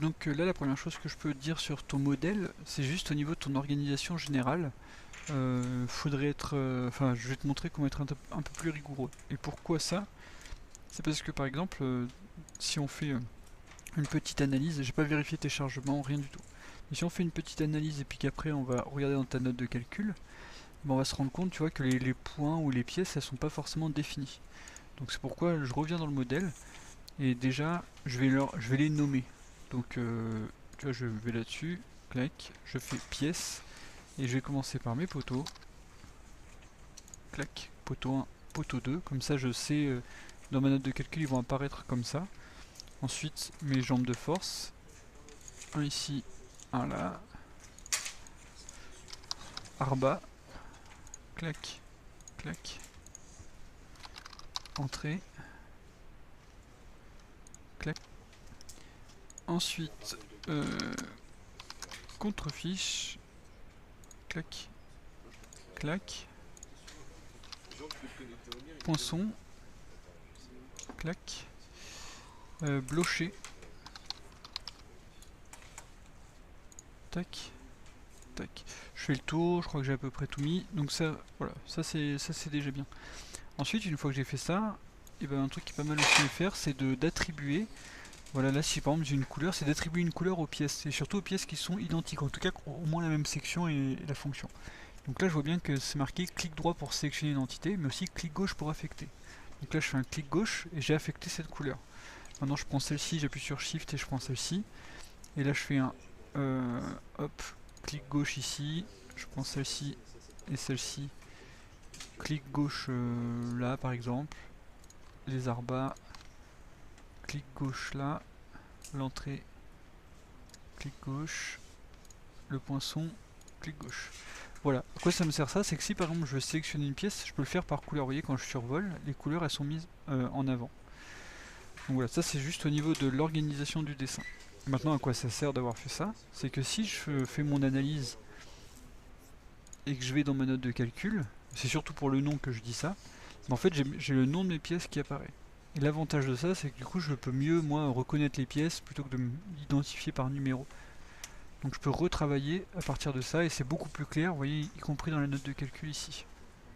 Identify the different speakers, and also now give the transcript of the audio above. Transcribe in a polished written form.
Speaker 1: Donc là, la première chose que je peux te dire sur ton modèle, c'est juste au niveau de ton organisation générale. Faudrait être... Enfin, je vais te montrer comment être un peu plus rigoureux. Et pourquoi ça? C'est parce que par exemple, si on fait une petite analyse, j'ai pas vérifié tes chargements, rien du tout. Mais si on fait une petite analyse et puis qu'après on va regarder dans ta note de calcul, ben on va se rendre compte, tu vois, que les points ou les pièces, elles sont pas forcément définies. Donc c'est pourquoi je reviens dans le modèle et déjà je vais les nommer. Donc tu vois, je vais là-dessus, clac, je fais pièces et je vais commencer par mes poteaux, clac, poteau 1, poteau 2, comme ça je sais, dans ma note de calcul ils vont apparaître comme ça. Ensuite mes jambes de force, un ici, un là, arba, clac, clac, entrée, clac. Ensuite, contrefiche, clac, clac, poinçon, clac, blocher, tac, tac. Je fais le tour, je crois que j'ai à peu près tout mis. Donc ça, voilà, ça c'est déjà bien. Ensuite, une fois que j'ai fait ça, et ben un truc qui est pas mal aussi à faire, c'est d'attribuer. Voilà, là si par exemple j'ai une couleur, c'est d'attribuer une couleur aux pièces, et surtout aux pièces qui sont identiques, en tout cas au moins la même section et la fonction. Donc là je vois bien que c'est marqué clic droit pour sélectionner une entité, mais aussi clic gauche pour affecter. Donc là je fais un clic gauche et j'ai affecté cette couleur. Maintenant je prends celle-ci, j'appuie sur Shift et je prends celle-ci. Et là je fais un hop, clic gauche ici, je prends celle-ci et celle-ci. Clic gauche là par exemple, les arbas, clic gauche là, l'entrée, clic gauche, le poinçon, clic gauche. Voilà, à quoi ça me sert ça? C'est que si par exemple je veux sélectionner une pièce, je peux le faire par couleur. Vous voyez, quand je survole, les couleurs elles sont mises en avant. Donc voilà, ça c'est juste au niveau de l'organisation du dessin. Maintenant, à quoi ça sert d'avoir fait ça? C'est que si je fais mon analyse et que je vais dans ma note de calcul, c'est surtout pour le nom que je dis ça, mais en fait j'ai le nom de mes pièces qui apparaît. Et l'avantage de ça, c'est que du coup je peux mieux moi reconnaître les pièces plutôt que de m'identifier par numéro. Donc je peux retravailler à partir de ça et c'est beaucoup plus clair, vous voyez, y compris dans la note de calcul ici.